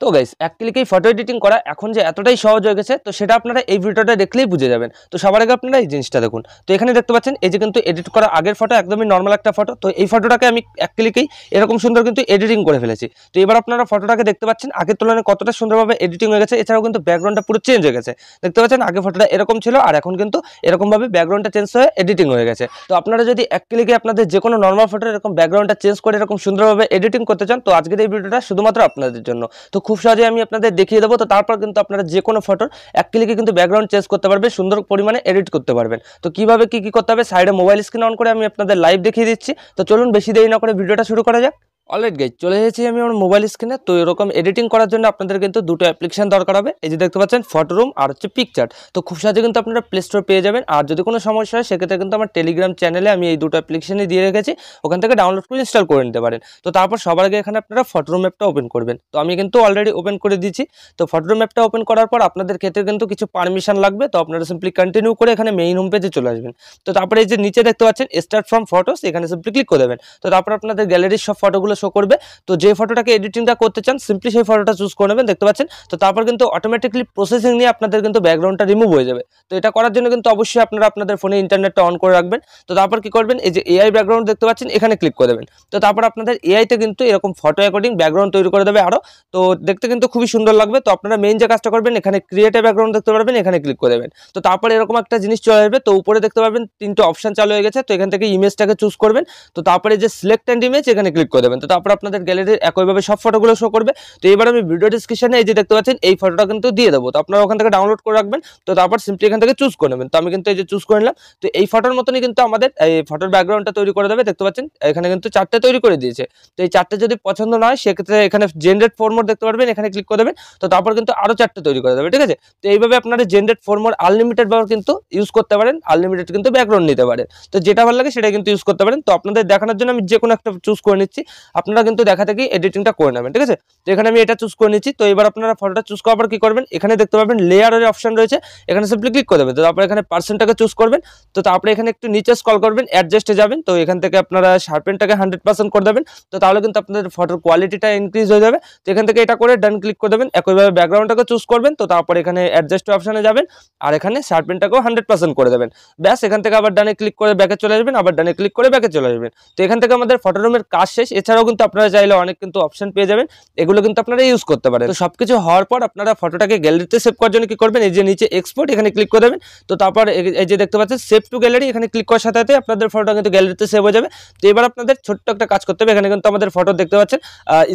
তো গাইস এক ক্লিকেই photo editing করা এখন যে এতটাই সহজ হয়ে গেছে তো সেটা আপনারা এই ভিডিওটা দেখলেই বুঝে যাবেন। তো সবার আগে আপনারা এই জিনিসটা দেখুন। তো এখানে দেখতে পাচ্ছেন এই যে কিন্তু এডিট করা আগের ফটো একদমই নর্মাল একটা ফটো। তো এই ফটোটাকে আমি এক ক্লিকেই এরকম সুন্দর কিন্তু এডিটিং করে ফেলেছি। তো এবার আপনারা ফটোটাকে দেখতে পাচ্ছেন আগের তুলনায় কতটা সুন্দরভাবে এডিটিং হয়ে গেছে। এছাড়াও কিন্তু ব্যাকগ্রাউন্ডটা পুরো চেঞ্জ হয়ে গেছে। দেখতে পাচ্ছেন আগে ফটোটা এরকম ছিল আর এখন কিন্তু এরকম ভাবে ব্যাকগ্রাউন্ডটা চেঞ্জ হয়ে এডিটিং হয়ে গেছে। তো আপনারা যদি এক ক্লিকে আপনাদের যে কোনো নর্মাল ফটোর এরকম ব্যাকগ্রাউন্ডটা চেঞ্জ করে এরকম সুন্দরভাবে এডিটিং করতে চান তো আজকের এই ভিডিওটা শুধুমাত্র আপনাদের জন্য। তো খুব সহজে আমি আপনাদের দেখিয়ে দেবো। তো তারপর কিন্তু আপনারা যে কোনো ফটোর এক ক্লিকে কিন্তু ব্যাকগ্রাউন্ড চেঞ্জ করতে পারবেন, সুন্দর পরিমাণে এডিট করতে পারবেন। তো কিভাবে কি করতে হবে সাইডে মোবাইল স্ক্রিন অন করে আমি আপনাদের লাইভ দেখিয়ে দিচ্ছি। তো চলুন বেশি দেরি না করে ভিডিওটা শুরু করা যাক। অলরাইট গাইস, চলে এসেছি আমি আমার মোবাইল স্ক্রিনে। তো এরকম এডিটিং করার জন্য আপনাদের কিন্তু দুটো অ্যাপ্লিকেশন দরকার হবে। এই যে দেখতে পাচ্ছেন ফটোরুম আর হচ্ছে পিকচার। তো খুব সহজে কিন্তু আপনারা প্লে স্টোর পেয়ে যাবেন। আর যদি কোনো সমস্যা হয় সেক্ষেত্রে কিন্তু আমার টেলিগ্রাম চ্যানেলে আমি এই দুটো অ্যাপ্লিকেশনই দিয়ে রেখেছি, ওখান থেকে ডাউনলোড করে ইনস্টল করে নিতে পারেন। তো তারপর সবার আগে এখানে আপনারা ফটোরুম অ্যাপটা ওপেন করবেন। তো আমি কিন্তু অলরেডি ওপেন করে দিয়েছি। তো ফটোরুম অ্যাপটা ওপেন করার পর আপনাদের ক্ষেত্রে কিন্তু কিছু পারমিশন লাগবে। তো আপনারা সিম্পলি কন্টিনিউ করে এখানে মেইন হোম পেজে চলে আসবেন। তো তারপরে এই যে নিচে দেখতে পাচ্ছেন স্টার্ট ফ্রম ফটোস, এখানে সিম্পলি ক্লিক করে দেবেন। তো তারপর আপনাদের গ্যালারির সব ফটোগুলো শো করবে। তো যে ফটোটাকে এডিটিংটা করতে চান সিম্পলি সেই ফটোটা চুজ করে নেবেন, দেখতে পাচ্ছেন। তো তারপর কিন্তু অটোমেটিকলি প্রসেসিং নিয়ে আপনাদের কিন্তু ব্যাকগ্রাউন্ডটা রিমুভ হয়ে যাবে। তো এটা করার জন্য কিন্তু অবশ্যই আপনারা আপনাদের ফোনে ইন্টারনেটটা অন করে রাখবেন। তো তারপর কি করবেন, এই যে এআই ব্যাকগ্রাউন্ড দেখতে পাচ্ছেন এখানে ক্লিক করে দেবেন। তো তারপর আপনাদের এআইতে কিন্তু এরকম ফটো অ্যাকর্ডিং ব্যাকগ্রাউন্ড তৈরি করে দেবে আরো। তো দেখতে কিন্তু খুবই সুন্দর লাগবে। তো আপনারা মেইন যে কাজটা করবেন এখানে ক্রিয়েট এ ব্যাকগ্রাউন্ড দেখতে পারবেন, এখানে ক্লিক করে দেবেন। তো তারপর এরকম একটা জিনিস চলে আসবে। তো উপরে দেখতে পাবেন তিনটে অপশন চালু হয়ে গেছে। তো এখান থেকে ইমেজটাকে চুজ করবেন। তো তারপরে যে সিলেক্ট অ্যান্ড ইমেজ এখানে ক্লিক করে দেবেন। তো তারপর আপনাদের গ্যালারির একইভাবে সব ফটোগুলো শো করবে। তো এবার আমি ভিডিও ডেসক্রিপশনে এই যে দেখতে পাচ্ছেন এই ফটোটা কিন্তু দিয়ে দেবো। তো আপনারা ওখান থেকে ডাউনলোড করে রাখবেন। তো তারপর সিম্পলি এখান থেকে চুজ করে নেবেন। তো আমি কিন্তু এই যে চুজ করে নিলাম। তো এই ফটোর মতনই কিন্তু আমাদের এই ফটোর ব্যাকগ্রাউন্ডটা তৈরি করে দেবে। দেখতে পাচ্ছেন এখানে কিন্তু চারটে তৈরি করে দিয়েছে। তো এই চারটে যদি পছন্দ না হয় সেক্ষেত্রে এখানে জেনারেট ফরম্যাট দেখতে পারবেন, এখানে ক্লিক করে দেবেন। তো তারপর কিন্তু আরো চারটে তৈরি করে দেবে, ঠিক আছে। তো এইভাবে আপনারা জেনারেট ফরম্যাট আনলিমিটেড ব্যবহার কিন্তু ইউজ করতে পারেন, আনলিমিটেড কিন্তু ব্যাকগ্রাউন্ড নিতে পারেন। তো যেটা ভালো লাগে সেটা কিন্তু ইউজ করতে পারেন। তো আপনাদের দেখানোর জন্য আমি যে কোনো একটা চুজ করে নিচ্ছি, আপনারা কিন্তু দেখা থেকে এডিটিংটা করে নেবেন, ঠিক আছে। তো এখানে আমি এটা চুজ করে নিচ্ছি। তো এবার আপনারা ফটোটা চুজ করার পর কি করবেন, এখানে দেখতে পাবেন লেয়ারের অপশন রয়েছে, এখানে সিম্পলি ক্লিক করে দেবেন। তো তারপর এখানে পার্সেন্টটাকে চুজ করবেন। তো তারপরে এখানে একটু নিচে স্ক্রল করবেন, অ্যাডজাস্টে যাবেন। তো এখান থেকে আপনারা শার্পেনটাকে 100% করে দেবেন। তো তাহলে কিন্তু আপনাদের ফটোর কোয়ালিটিটা ইনক্রিজ হয়ে যাবে। তো এখান থেকে এটা করে ডান ক্লিক করে দেবেন। একইভাবে ব্যাকগ্রাউন্ডটাকে চুজ করবেন। তো তারপর এখানে অ্যাডজাস্ট অপশনে যাবেন আর এখানে শার্পেনটাকেও 100% করে দেবেন। ব্যাস, এখান থেকে আবার ডানে ক্লিক করে ব্যাকে চলে আসবেন, আবার ডানে ক্লিক করে ব্যাকে চলে আসবেন। তো এখান থেকে আমাদের ফটোরুমের কাজ শেষ। এছাড়াও কিন্তু আপনারা চাইলে অনেক কিন্তু অপশন পেয়ে যাবেন, এগুলো কিন্তু আপনারা ইউজ করতে পারেন। তো সবকিছু হওয়ার পর আপনারা ফটোটাকে গ্যালারিতে সেভ করার জন্য কি করবেন, এই যে নিচে এক্সপোর্ট এখানে ক্লিক করে দেবেন। তো তারপর এই যে দেখতে পাচ্ছেন সেভ টু গ্যালারি, এখানে ক্লিক করার সাথে সাথে আপনাদের ফটোটা কিন্তু গ্যালারিতে সেভ হয়ে যাবে। তো এবার আপনাদের ছোট্ট একটা কাজ করতে হবে। এখানে কিন্তু আমাদের ফটো দেখতে পাচ্ছেন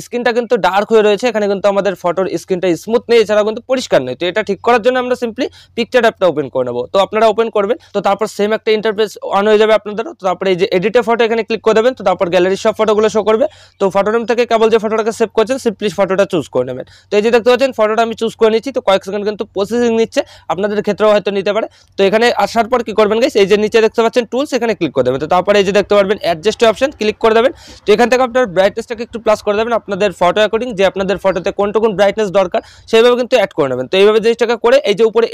স্ক্রিনটা কিন্তু ডার্ক হয়ে রয়েছে, এখানে কিন্তু আমাদের ফটোর স্ক্রিনটা স্মুথ নেই, এছাড়াও কিন্তু পরিষ্কার নেই। তো এটা ঠিক করার জন্য আমরা সিম্পলি পিকচার অ্যাপটা ওপেন করে নেবো। তো আপনারা ওপেন করবেন। তো তারপর সেম একটা ইন্টারফেস অন হয়ে যাবে আপনাদেরও। তো তারপরে এই যে এডিটে ফটো এখানে ক্লিক করে দেবেন। তো তারপর গ্যালারির সব ফটোগুলো শো করবে। তো ফটোরুম থেকে কেবল যে ফটোটাকে সেভ করছেন সিম্পলি ফটোটা চুজ করে নেবেন। তো এই যে দেখতে পাচ্ছেন ফটোটা আমি চুজ করে নিচ্ছি। তো কয়েক সেকেন্ড কিন্তু প্রসেসিং নিচ্ছে, আপনাদের ক্ষেত্রেও হয়তো নিতে পারে। তো এখানে আসার পর কি করবেন গাইস, এই যে নিচে দেখতে পাচ্ছেন টুলস এখানে ক্লিক করে দেবেন। তো তারপরে এই যে দেখতে পারবেন অ্যাডজাস্ট অপশন ক্লিক করে দেবেন। তো এখান থেকে আপনার ব্রাইটনেসটাকে একটু প্লাস করে দেবেন, আপনাদের ফটো অ্যাকর্ডিং যে আপনাদের ফটোতে কোনটুকু ব্রাইটনেস দরকার সেইভাবে কিন্তু অ্যাড করে নেবেন। তো এইভাবে জিনিসটাকে করে এই যে উপরে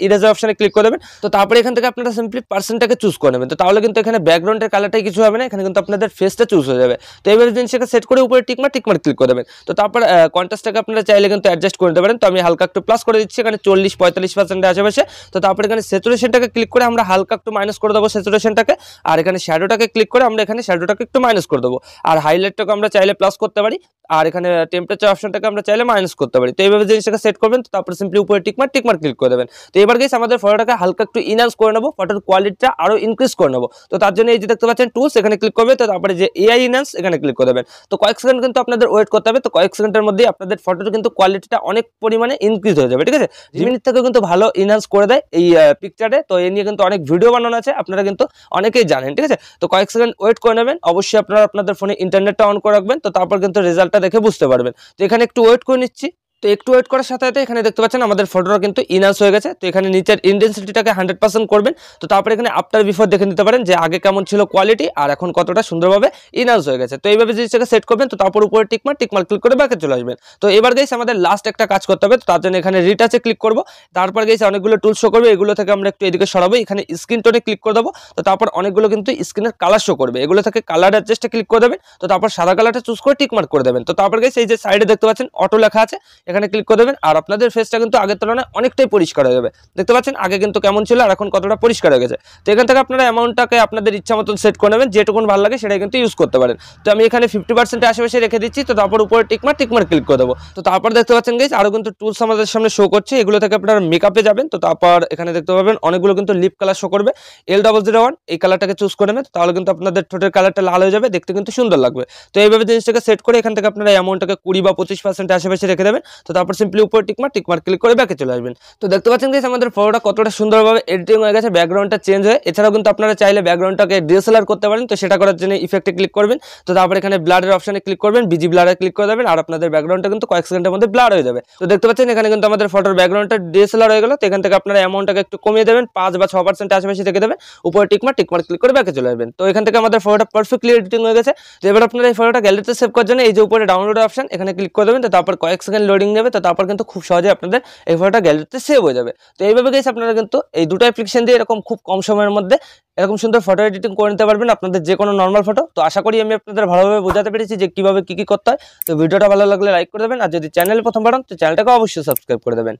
ইরেজার অপশনে ক্লিক করে দেবেন। তো তারপরে এখান থেকে আপনারা সিম্পলি পার্সনটাকে চুজ করে নেবেন। তো তাহলে কিন্তু এখানে ব্যাকগ্রাউন্ডের কালারটাই কিছু হবে না, এখানে কিন্তু আপনাদের ফেসটা চুজ হয়ে যাবে। তো এইভাবে জিনিসটাকে সেট করে উপরে টিকমার্ক ক্লিক করে দেবেন। তো তারপর কন্ট্রাস্টটাকে আপনারা চাইলে কিন্তু অ্যাডজাস্ট করে নিতে পারেন। তো আমি হালকা একটু প্লাস করে দিচ্ছি, এখানে 40-45% আশেপাশে। তো তারপর এখানে স্যাচুরেশনটাকে ক্লিক করে আমরা হালকা একটু মাইনাস করে দেবো স্যাচুরেশনটাকে। আর এখানে শ্যাডোটাকে ক্লিক করে আমরা এখানে শ্যাডোটাকে একটু মাইনাস করে দেবো। আর হাইলাইটটাকে আমরা চাইলে প্লাস করতে পারি। আর এখানে টেম্পারেচার অপশনটাকে আমরা চাইলে মাইনাস করতে পারি। তো এইভাবে জিনিসটাকে সেট করবেন। তো তারপর সিম্পলি উপরে টিকমার্ক ক্লিক করে দেবেন। তো এবার গাইস আমাদের ফটোটাকে হালকা একটু ইনহ্যান্স করে নেবো, ফটোর কোয়ালিটিটা আরো ইনক্রিজ করে নেবো। তো তার জন্য এই যে দেখতে পাচ্ছেন টুলস এখানে ক্লিক করবে। তো তারপরে যে এআই ইনহ্যান্স এখানে ক্লিক করে দেবেন। তো কয়েক সেকেন্ড কিন্তু আপনাদের ওয়েট করতে হবে। তো কয়েক সেকেন্ডের মধ্যেই আপনাদের ফটোর কিন্তু কোয়ালিটিটা অনেক পরিমাণে ইনক্রিজ হয়ে যাবে, ঠিক আছে। জিমিনির থেকে কিন্তু ভালো ইনহ্যান্স করে দেয় এই পিকচারে। তো এই নিয়ে কিন্তু অনেক ভিডিও বানানো আছে, আপনারা কিন্তু অনেকেই জানেন, ঠিক আছে। তো কয়েক সেকেন্ড ওয়েট করে নেবেন। অবশ্যই আপনারা আপনাদের ফোনে ইন্টারনেটটা অন করে রাখবেন। তো তারপর কিন্তু রেজাল্টটা দেখে বুঝতে পারবেন। তো এখানে একটু ওয়েট করে নিচ্ছি। তো তো একটু ওয়েট করার সাথে সাথে এখানে দেখতে পাচ্ছেন আমাদের ফটোটা কিন্তু ইনহান্স হয়ে গেছে। তো এখানে নিচের ইন্টেন্সিটিটাকে 100% করবেন। তো তারপরে এখানে আফটার বিফোর দেখে নিতে পারেন যে আগে কেমন ছিল কোয়ালিটি আর এখন কতটা সুন্দরভাবে ইনহান্স হয়ে গেছে। তো এইভাবে জিনিসটাকে সেট করবেন। তো তারপর উপরে টিকমার্ক ক্লিক করে ব্যাকে চলে আসবেন। তো এবার গাইস আমাদের লাস্ট একটা কাজ করতে হবে। তো তার জন্য এখানে রিটাচে ক্লিক করব। তারপর গাইস অনেকগুলো টুল শো করবে, এগুলো থেকে আমরা একটু এদিকে সরাবো। এখানে স্ক্রিন টোনে ক্লিক করে দেবো। তো তারপর অনেকগুলো কিন্তু স্ক্রিনের কালার শো করবে, এগুলো থেকে কালার অ্যাডজাস্টে ক্লিক করে দেবেন। তো তারপর সাদা কালারটা চুজ করে টিকমার্ক করে দেবেন। তো তারপর গাইস এই যে সাইডে দেখতে পাচ্ছেন অটো লেখা আছে, এখানে ক্লিক করে দেবেন। আর আপনাদের ফেসটা কিন্তু আগের তুলনায় অনেকটাই পরিষ্কার হয়ে যাবে। দেখতে পাচ্ছেন আগে কিন্তু কেমন ছিল আর এখন কতটা পরিষ্কার হয়ে গেছে। তো এখান থেকে আপনারা অ্যামাউন্টটাকে আপনাদের ইচ্ছা মতন সেট করে নেবেন, যেটুকুন ভালো লাগে সেটাই কিন্তু ইউজ করতে পারেন। তো আমি এখানে 50% আশেপাশে রেখে দিচ্ছি। তো তারপর উপরে টিকমার্ক ক্লিক করে দেবো। তো তারপর দেখতে পাচ্ছেন গাইস আরো কিন্তু টুলস আমাদের সামনে শো করছে, এগুলো থেকে আপনারা মেকআপে যাবেন। তো তারপর এখানে দেখতে পাবেন অনেকগুলো কিন্তু লিপ কালার শো করবে। L001 এই কালারটাকে চুজ করে নেবেন, তাহলে কিন্তু আপনাদের ঠোঁটের কালারটা লাল হয়ে যাবে, দেখতে কিন্তু সুন্দর লাগবে। তো এইভাবে জিনিসটাকে সেট করে এখান থেকে আপনারা অ্যামাউন্টটাকে 20 বা 25% আশেপাশে রেখে দেবেন। তো তারপর সিম্পলি উপরে টিকমার্ক ক্লিক করে ব্যাকে চলে আসবেন। তো দেখতে পাচ্ছেন গাইস আমাদের ফটোটা কতটা সুন্দরভাবে এডিটিং হয়ে গেছে, ব্যাকগ্রাউন্ডটা চেঞ্জ হয়ে। এছাড়াও কিন্তু আপনারা চাইলে ব্যাকগ্রাউন্ডটাকে ডিএসএলআর করতে পারেন। তো সেটা করার জন্য ইফেক্টে ক্লিক করবেন। তো তারপর এখানে ব্লারের অপশনে ক্লিক করবেন, বিজি ব্লারে ক্লিক করে দেবেন, আর আপনাদের ব্যাকগ্রাউন্ডটা কিন্তু কয়েক সেকেন্ডের মধ্যে ব্লার হয়ে যাবে। তো দেখতে পাচ্ছেন এখানে কিন্তু আমাদের ফটোর ব্যাকগ্রাউন্ডটা ডিএসএলআর হয়ে গেল। তো এখান থেকে আপনারা অ্যামাউন্টটাকে একটু কমিয়ে দেবেন, 5 বা 6% আশেপাশে রেখে দেবেন, উপরে টিকমার্ক ক্লিক করে ব্যাকে চলে আসবেন। তো এখান থেকে আমাদের ফটোটা পারফেক্টলি এডিটিং হয়ে গেছে। তো এবার আপনারা এই ফটোটা গ্যালারিতে সেভ করার জন্য এই যে উপরে ডাউনলোড অপশন এখানে ক্লিক করে দেবেন। তো তারপর কয়েক সেকেন্ড লোডিং নেবে। তো তারপর কিন্তু খুব সহজে আপনাদের এই ফটোটা গ্যালারিতে সেভ হয়ে যাবে। তো এইভাবে গাইস আপনারা কিন্তু এই দুটো অ্যাপ্লিকেশন দিয়ে এরকম খুব কম সময়ের মধ্যে এরকম সুন্দর ফটো এডিটিং করে নিতে পারবেন আপনাদের যে কোনো নর্মাল ফটো। তো আশা করি আমি আপনাদের ভালোভাবে বোঝাতে পেরেছি যে কিভাবে কি করতে হয়। তো ভিডিওটা ভালো লাগলে লাইক করে দেবেন, আর যদি চ্যানেলে প্রথমবার হন তো চ্যানেলটাকে অবশ্যই সাবস্ক্রাইব করে দেবেন।